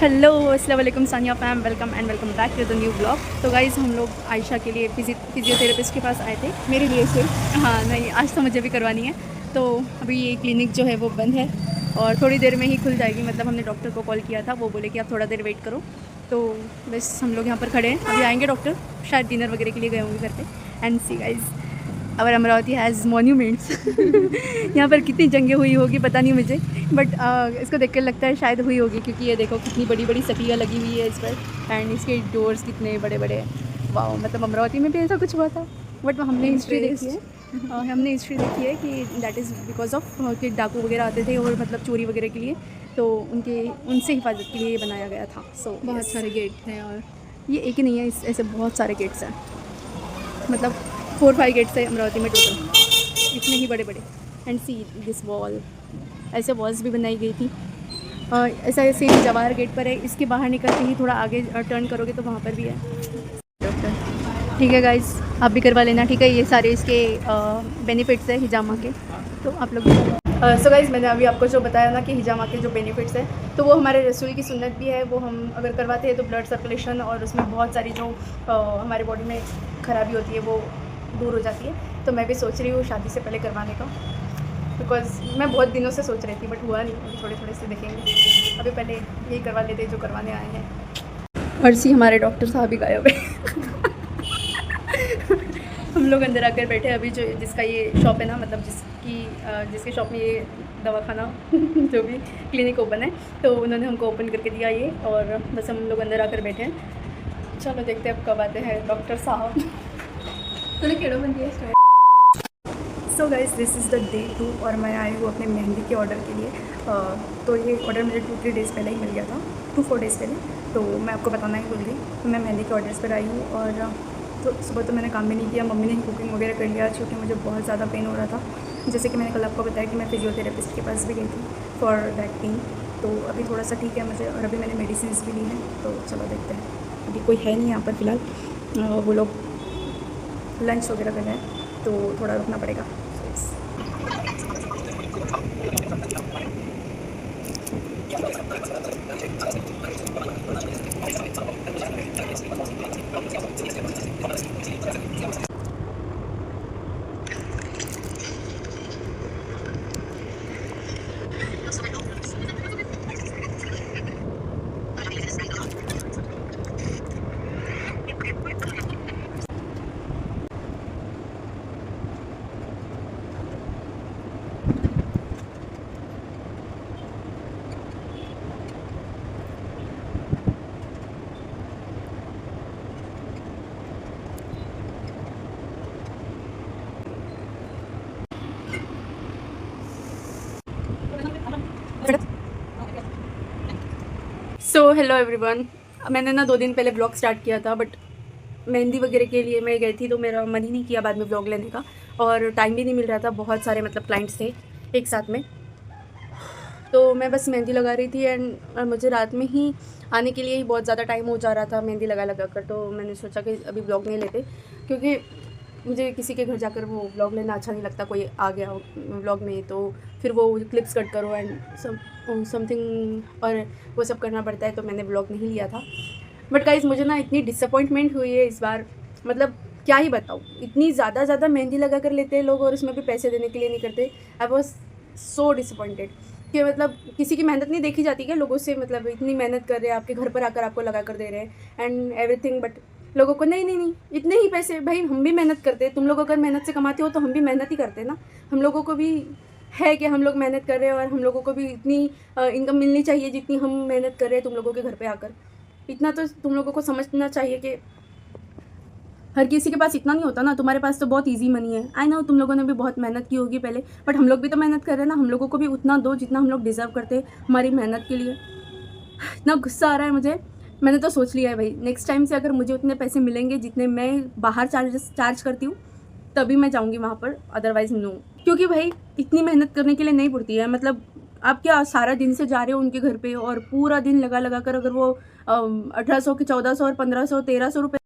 Hello अस्सलाम वालेकुम Sania fam, welcome back to the new blog. तो गाइज़ हम लोग आयशा के लिए फिजियोथेरेपिस्ट के पास आए थे। मेरे लिए सिर्फ। हाँ नहीं, आज तो मुझे भी करवानी है। तो अभी ये क्लिनिक जो है वो बंद है और थोड़ी देर में ही खुल जाएगी। मतलब हमने डॉक्टर को कॉल किया था, वो बोले कि आप थोड़ा देर वेट करो। तो बस हम लोग यहाँ पर खड़े हैं, अभी आएंगे डॉक्टर। शायद डिनर वगैरह के लिए गए होंगे घर पे। And see guys, our Amravati has monuments. यहाँ पर कितनी जंगें हुई होगी पता नहीं मुझे, बट इसको देख कर लगता है शायद हुई होगी, क्योंकि ये देखो कितनी बड़ी बड़ी सखियाँ लगी हुई है इस पर। एंड इसके डोर्स कितने बड़े बड़े हैं। वाह, मतलब अमरावती में भी ऐसा कुछ हुआ था। बट हमने हिस्ट्री देखी है, हमने हिस्ट्री देखी है कि दैट इज़ बिकॉज ऑफ कि डाकू वगैरह आते थे और मतलब चोरी वगैरह के लिए, तो उनसे हिफाजत के लिए ये बनाया गया था। सो बहुत सारे गेट हैं और ये एक ही नहीं है, ऐसे बहुत सारे गेट्स हैं। मतलब 4-5 गेट्स है अमरावती में टोटल, इतने ही बड़े बड़े। एंड सी दिस वॉल, ऐसे वॉल्स भी बनाई गई थी। ऐसा ऐसे ही जवाहर गेट पर है, इसके बाहर निकल के ही थोड़ा आगे टर्न करोगे तो वहाँ पर भी है डॉक्टर। ठीक है गाइस, आप भी करवा लेना, ठीक है। ये सारे इसके बेनिफिट्स है हिजामा के, तो आप लोग सो गाइस, मैंने अभी आपको जो बताया ना कि हिजामा के जो बेनिफिट्स है, तो वो हमारे रसूल की सुन्नत भी है। वो हम अगर करवाते हैं तो ब्लड सर्कुलेशन और उसमें बहुत सारी जो हमारे बॉडी में ख़राबी होती है वो दूर हो जाती है। तो मैं भी सोच रही हूँ शादी से पहले करवाने का, बिकॉज मैं बहुत दिनों से सोच रही थी बट हुआ नहीं। अभी थोड़े थोड़े से देखेंगे, अभी पहले यही करवा लेते जो करवाने आए हैं। और सी हमारे डॉक्टर साहब भी गायब है। हम लोग अंदर आकर बैठे। अभी जो जिसका ये शॉप है ना, मतलब जिसके शॉप में ये दवाखाना जो भी क्लिनिक ओपन है, तो उन्होंने हमको ओपन करके दिया ये, और बस हम लोग अंदर आकर बैठे हैं। चलो देखते हैं अब कब आते हैं डॉक्टर साहब। तूने केड़ो बन दिया। So guys, this is the day 2 और मैं आई हूँ अपने मेहंदी के ऑर्डर के लिए। तो ये ऑर्डर मुझे 2-3 डेज़ पहले ही मिल गया था, 2-4 डेज़ पहले। तो मैं आपको बताना ही भूल गई। तो मैं मेहंदी के ऑर्डर्स पर आई हूँ, और तो सुबह तो मैंने काम भी नहीं किया, मम्मी ने ही कुकिंग वगैरह कर लिया, क्योंकि मुझे बहुत ज़्यादा पेन हो रहा था। जैसे कि मैंने कल आपको बताया कि मैं फिजियोथेरेपिस्ट के पास भी गई थी फॉर दैट पेन। तो अभी थोड़ा सा ठीक है मुझे, और अभी मैंने मेडिसिन भी ली हैं। तो चलो देखते हैं। अभी कोई है नहीं यहाँ पर फ़िलहाल, वो लोग लंच वगैरह कर रहे हैं, तो थोड़ा रुकना पड़ेगा। सो हेलो एवरीवन, मैंने ना 2 दिन पहले ब्लॉग स्टार्ट किया था, बट मेहंदी वगैरह के लिए मैं गई थी तो मेरा मन ही नहीं किया बाद में ब्लॉग लेने का, और टाइम भी नहीं मिल रहा था। बहुत सारे मतलब क्लाइंट्स थे एक साथ में, तो मैं बस मेहंदी लगा रही थी। एंड मुझे रात में ही आने के लिए ही बहुत ज़्यादा टाइम हो जा रहा था मेहंदी लगा लगा कर। तो मैंने सोचा कि अभी ब्लॉग नहीं लेते, क्योंकि मुझे किसी के घर जाकर वो व्लॉग लेना अच्छा नहीं लगता। कोई आ गया व्लॉग में तो फिर वो क्लिप्स कट करो एंड समथिंग और वो सब करना पड़ता है, तो मैंने व्लॉग नहीं लिया था। बट गाइस, मुझे ना इतनी डिसअपॉइंटमेंट हुई है इस बार, मतलब क्या ही बताऊँ। इतनी ज़्यादा मेहंदी लगा कर लेते हैं लोग और उसमें भी पैसे देने के लिए नहीं करते। आई वॉज सो डिसअपॉइंटेड कि मतलब किसी की मेहनत नहीं देखी जाती क्या लोगों से। मतलब इतनी मेहनत कर रहे हैं, आपके घर पर आकर आपको लगा कर दे रहे हैं एंड एवरीथिंग, बट लोगों को नहीं इतने ही पैसे। भाई हम भी मेहनत करते हैं, तुम लोग अगर मेहनत से कमाते हो तो हम भी मेहनत ही करते हैं ना। हम लोगों को भी है कि हम लोग मेहनत कर रहे हैं और हम लोगों को भी इतनी इनकम मिलनी चाहिए जितनी हम मेहनत कर रहे हैं तुम लोगों के घर पे आकर। इतना तो तुम लोगों को समझना चाहिए कि हर किसी के पास इतना नहीं होता ना। तुम्हारे पास तो बहुत इजी मनी है। आई नो तुम लोगों ने भी बहुत मेहनत की होगी पहले, बट हम लोग भी तो मेहनत कर रहे हैं ना। हम लोगों को भी उतना दो जितना हम लोग डिज़र्व करते हैं हमारी मेहनत के लिए। इतना गुस्सा आ रहा है मुझे। मैंने तो सोच लिया है भाई, नेक्स्ट टाइम से अगर मुझे उतने पैसे मिलेंगे जितने मैं बाहर चार्ज करती हूँ तभी मैं जाऊँगी वहाँ पर, अदरवाइज़ नो। क्योंकि भाई इतनी मेहनत करने के लिए नहीं पड़ती है। मतलब आप क्या सारा दिन से जा रहे हो उनके घर पे और पूरा दिन लगा कर अगर वो 1800 के 1400 और 1500 1300 रुपये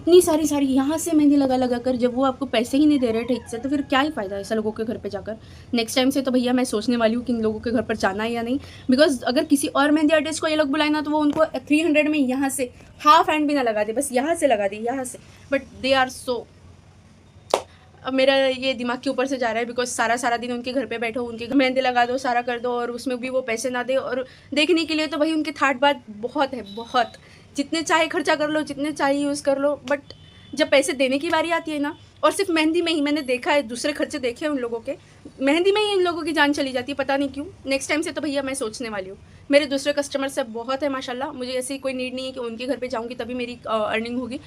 इतनी सारी यहाँ से मेहंदी लगा कर, जब वो आपको पैसे ही नहीं दे रहे ठीक से, तो फिर क्या ही फ़ायदा है ऐसा लोगों के घर पे जाकर। नेक्स्ट टाइम से तो भैया मैं सोचने वाली हूँ कि इन लोगों के घर पर जाना है या नहीं, बिकॉज अगर किसी और मेहंदी आर्टिस्ट को ये लोग बुलाए ना, तो वो उनको 300 में यहाँ से हाफ हैंड भी ना लगा दे, बस यहाँ से लगा दे, यहाँ से। बट दे आर सो, अब मेरा ये दिमाग के ऊपर से जा रहा है, बिकॉज सारा दिन उनके घर पे बैठो, उनके घर मेहंदी लगा दो, सारा कर दो, और उसमें भी वो पैसे ना दे। और देखने के लिए तो भाई उनके थाट बात बहुत है, बहुत, जितने चाहे खर्चा कर लो, जितने चाहे यूज़ कर लो, बट जब पैसे देने की बारी आती है ना, और सिर्फ मेहंदी में ही मैंने देखा है, दूसरे खर्चे देखे हैं उन लोगों के, मेहंदी में ही इन लोगों की जान चली जाती है, पता नहीं क्यों। नेक्स्ट टाइम से तो भैया मैं सोचने वाली हूँ, मेरे दूसरे कस्टमर से बहुत है माशाल्लाह, मुझे ऐसी कोई नीड नहीं है कि उनके घर पे जाऊँगी तभी मेरी अर्निंग होगी।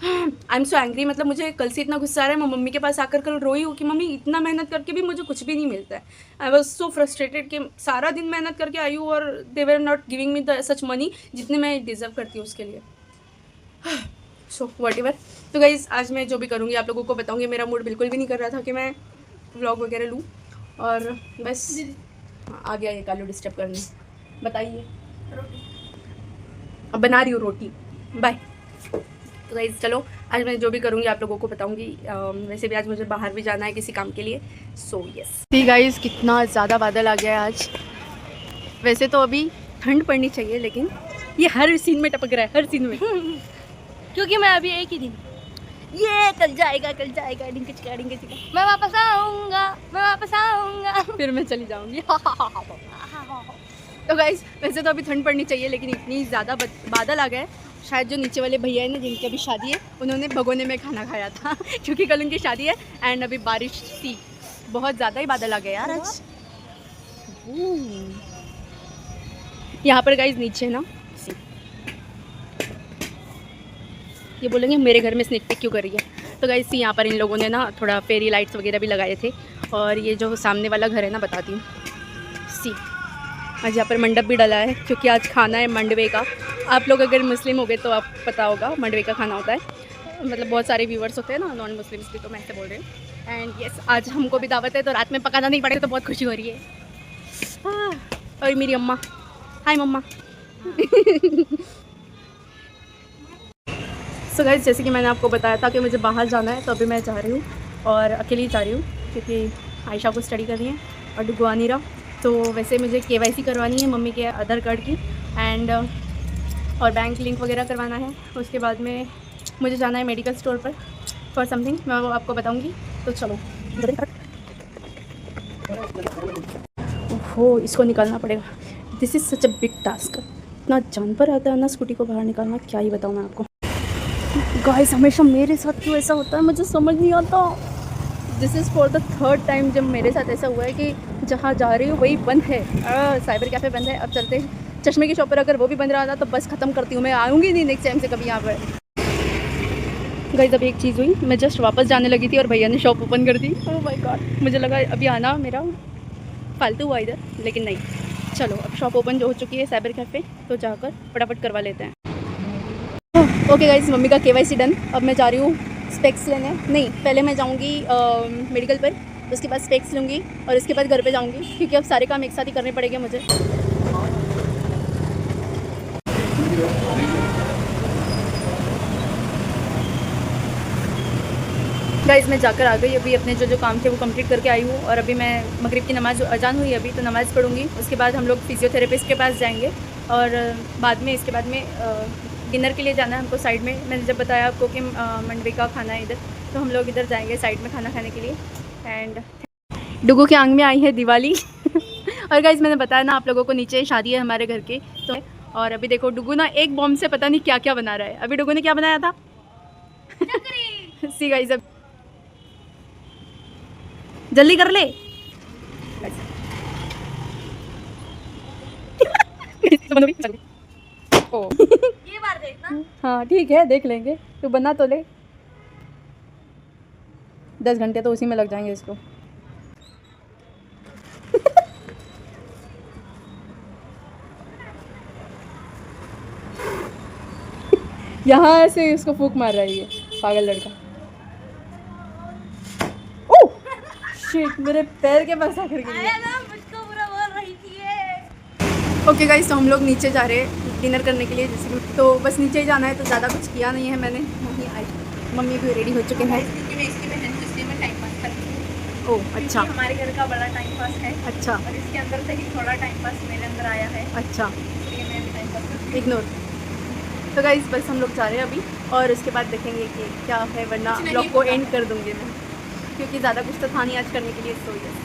आई एम सो एंग्री, मतलब मुझे कल से इतना गुस्सा आ रहा है, मैं मम्मी के पास आकर कल रोई हूँ कि मम्मी इतना मेहनत करके भी मुझे कुछ भी नहीं मिलता है। आई वॉज सो फ्रस्ट्रेटेड कि सारा दिन मेहनत करके आई हूँ और they were not giving me the such money जितने मैं डिज़र्व करती हूँ उसके लिए। So whatever. तो गाइज़ आज मैं जो भी करूँगी आप लोगों को बताऊँगी। मेरा मूड बिल्कुल भी नहीं कर रहा था कि मैं व्लॉग वगैरह लूँ, और बस आ गया ये कालू डिस्टर्ब करने। बताइए, अब बना रही हूँ रोटी। बाय। तो गाइज़ चलो आज मैं जो भी करूँगी आप लोगों को बताऊँगी। वैसे भी आज मुझे बाहर भी जाना है किसी काम के लिए, सो यस। ठीक गाइज़ कितना ज़्यादा बादल आ गया है आज। वैसे तो अभी ठंड पड़नी चाहिए, लेकिन ये हर सीन में टपक रहा है, हर सीन में क्योंकि मैं अभी एक ही दिन, ये कल जाएगा डिंग चिका, मैं वापस आऊँगा फिर मैं चली जाऊँगी। तो गाइज़ वैसे तो अभी ठंड पड़नी चाहिए, लेकिन इतनी ज़्यादा बादल आ गए। शायद जो नीचे वाले भैया है ना, जिनकी अभी शादी है, उन्होंने भगोने में खाना खाया था क्योंकि कल उनकी शादी है। एंड अभी बारिश थी, बहुत ज़्यादा ही बादल आ गए यार आज। यहाँ पर गाइस नीचे ना, ये बोलेंगे मेरे घर में स्नेक पिक क्यों कर रही है। तो गाइस यहाँ पर इन लोगों ने ना थोड़ा फेरी लाइट्स वगैरह भी लगाए थे। और ये जो सामने वाला घर है ना, बताती हूँ, सी आज यहाँ पर मंडप भी डला है क्योंकि आज खाना है मंडवे का। आप लोग अगर मुस्लिम हो गए तो आप पता होगा मंडवे का खाना होता है, मतलब बहुत सारे व्यूवर्स होते हैं ना नॉन मुस्लिम्स भी, तो मैं ऐसे बोल रही हूँ। एंड यस आज हमको भी दावत है, तो रात में पकाना नहीं पड़ेगा, तो बहुत खुशी हो रही है। और मेरी अम्मा, हाय मम्मा। सो गाइस जैसे कि मैंने आपको बताया था कि मुझे बाहर जाना है, तो अभी मैं जा रही हूँ और अकेली जा रही हूँ क्योंकि आयशा को स्टडी करनी है और डुगू आ नहीं रहा। तो वैसे मुझे KYC करवानी है मम्मी के आधार कार्ड की, एंड और बैंक लिंक वगैरह करवाना है। उसके बाद में मुझे जाना है मेडिकल स्टोर पर फॉर समथिंग, मैं वो आपको बताऊंगी। तो चलो, ओहो इसको निकालना पड़ेगा। This is such a big task. इतना जानवर आता है ना स्कूटी को बाहर निकालना, क्या ही बताऊँ मैं आपको। गाइस हमेशा मेरे साथ क्यों ऐसा होता है, मुझे समझ नहीं आता। This is for the third time जब मेरे साथ ऐसा हुआ है कि जहाँ जा रही हूँ वही बंद है। साइबर कैफ़े बंद है। अब चलते हैं चश्मे की शॉप पर, अगर वो भी बंद रहा था तो बस ख़त्म करती हूँ, मैं आऊँगी नहीं नेक्स्ट टाइम से कभी यहाँ पर। गाइस अभी एक चीज़ हुई, मैं जस्ट वापस जाने लगी थी और भैया ने शॉप ओपन कर दी। ओह माय गॉड, मुझे लगा अभी आना मेरा फालतू हुआ इधर, लेकिन नहीं। चलो अब शॉप ओपन जो हो चुकी है साइबर कैफ़े, तो जाकर फटाफट करवा लेते हैं। ओके गाइस मम्मी का KYC डन। अब मैं जा रही हूँ स्पेक्स लेने। नहीं, पहले मैं जाऊँगी मेडिकल पर, उसके बाद स्पेक्स लूँगी और उसके बाद घर पे जाऊँगी, क्योंकि अब सारे काम एक साथ ही करने पड़ेंगे मुझे। गाइस मैं जाकर आ गई, अभी अपने जो काम थे वो कंप्लीट करके आई हूँ। और अभी मैं मगरिब की नमाज़ अजान हुई अभी, तो नमाज़ पढ़ूँगी। उसके बाद हम लोग फिजियोथेरेपिस्ट के पास जाएंगे, और बाद में इसके बाद में डिनर के लिए जाना है हमको साइड में। मैंने जब बताया आपको कि मंडवे का खाना है इधर, तो हम लोग इधर जाएंगे साइड में खाना खाने के लिए। एंड डुगू के आंग में आई है दिवाली। और गाइस मैंने बताया ना आप लोगों को, नीचे शादी है हमारे घर के, तो और अभी देखो डुगू ना एक बॉम्ब से पता नहीं क्या क्या बना रहा है। अभी डुगू ने क्या बनाया था? सी गाइस अब जल्दी कर ले। ये बार देखना। हाँ ठीक है, देख लेंगे, तू बना तो ले। 10 घंटे तो उसी में लग जाएंगे इसको। यहाँ से उसको फूंक मार रहा है ये पागल लड़का। ओह शिट, मेरे पैर के पास आकर गिर। ओके गाइस, तो हम लोग नीचे जा रहे हैं डिनर करने के लिए, जैसे तो बस नीचे ही जाना है, तो ज़्यादा कुछ किया नहीं है मैंने। वहीं आई मम्मी भी रेडी हो चुके हैं। क्योंकि मैं इसकी बहन हूँ, इसलिए मैं टाइम पास करती हूँ। ओह अच्छा हमारे घर का बड़ा टाइम पास है अच्छा और इसके अंदर से ही थोड़ा टाइम पास मेरे अंदर आया है, अच्छा, इसलिए मैं भी टाइम पास करती हूँ। इग्नोर। तो गाइस बस हम लोग जा रहे हैं अभी, और उसके बाद देखेंगे कि क्या है, वरना कुछ नहीं ब्लॉग को होगा। एंड कर दूँगी मैं, क्योंकि ज़्यादा कुछ तो था नहीं आज करने के लिए। So yes.